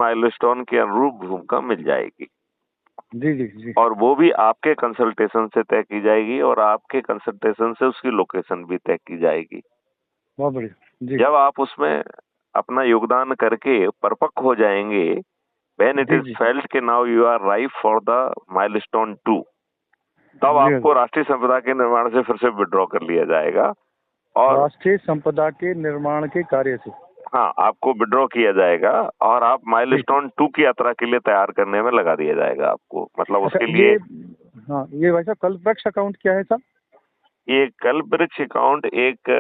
Milestone के अनुरूप भूमिका मिल जाएगी। जी जी जी। और वो भी आपके कंसल्टेशन से तय की जाएगी और आपके कंसल्टेशन से उसकी लोकेशन भी तय की जाएगी। बहुत बढ़िया जी। जब आप उसमें अपना योगदान करके परिपक्व हो जाएंगे, व्हेन इट जी इज जी फेल्ट के now you are ripe for the milestone 2, तब जी आपको राष्ट्रीय संपदा के निर्माण से फिर से विड्रॉ कर लिया जाएगा। और राष्ट्रीय संपदा के निर्माण के कार्य से हाँ, आपको विड्रॉ किया जाएगा और आप जी। माइलस्टोन 2 की यात्रा के लिए तैयार करने में लगा दिया जाएगा आपको। मतलब अच्छा उसके ये, लिए हाँ ये भाई साहब कल्पवृक्ष अकाउंट क्या है साहब? ये कल्पवृक्ष अकाउंट एक,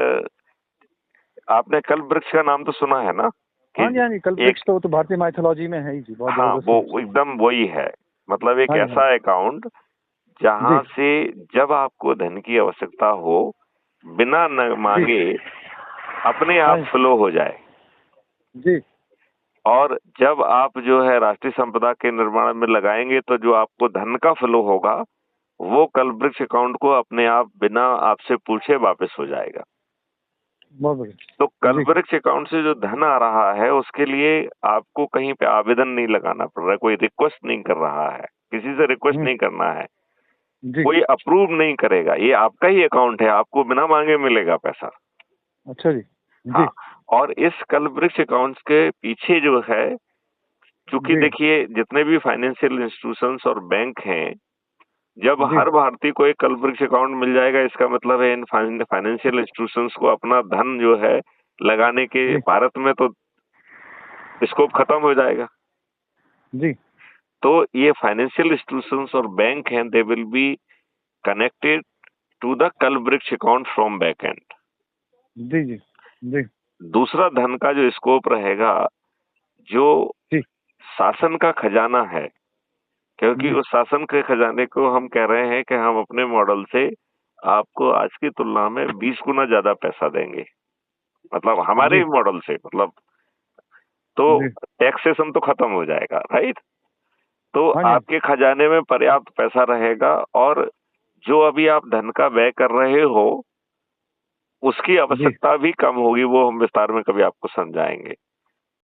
आपने कल्पवृक्ष का नाम तो सुना है ना कि हाँ जी कल्पवृक्ष एक, तो भारतीय माइथोलॉजी में है ही जी, बहुत हाँ, जबरदस्त रूप वो से। एकदम वही है। मतलब एक हाँ जी हाँ ऐसा अकाउंट जी जहां से जब आपको धन की आवश्यकता हो, बिना न जी। मांगे अपने हाँ आप फ्लो हो जाए। जी और जब आप जो है राष्ट्रीय संपदा के निर्माण में लगाएंगे तो जो आपको धन का फ्लो होगा वो कल्पवृक्ष अकाउंट को अपने आप बिना आपसे पूछे वापस हो जाएगा। बहुत बढ़िया तो जी। कल्पवृक्ष अकाउंट से जो धन आ रहा है उसके लिए आपको कहीं पे आवेदन नहीं लगाना पड़ रहा है, कोई रिक्वेस्ट नहीं कर रहा है, किसी से रिक्वेस्ट हम्म, नहीं करना है, जी। कोई अप्रूव नहीं करेगा, ये आपका ही अकाउंट है, आपको बिना मांगे मिलेगा पैसा। अच्छा जी जी हाँ, और इस कल्पवृक्ष अकाउंट के पीछे जो है, चूंकि जी देखिए जितने भी फाइनेंशियल इंस्टीट्यूशंस और बैंक हैं, जब जी। हर भारतीय को एक कल्पवृक्ष अकाउंट मिल जाएगा, इसका मतलब है इन फाइनेंशियल इंस्टीट्यूशंस को अपना धन जो है लगाने के जी भारत में तो स्कोप खत्म हो जाएगा। जी तो ये फाइनेंशियल इंस्टीट्यूशंस और बैंक हैं, they will be connected to the Kalpavriksha account from back end. जी जी जी दूसरा धन का जो स्कोप रहेगा, जो जी शासन का खजाना है, क्योंकि जी उस शासन के खजाने को हम कह रहे हैं कि हम अपने मॉडल से आपको आज की तुलना में 20 गुना ज्यादा पैसा देंगे, मतलब हमारे जी ही मॉडल से, मतलब तो जी। टैक्सेशन तो खत्म हो जाएगा, राइट। तो हाँ जी आपके खजाने में पर्याप्त पैसा रहेगा और जो अभी आप धन का व्यय कर रहे हो उसकी जी आवश्यकता भी कम होगी, वो हम विस्तार में कभी आपको समझाएंगे।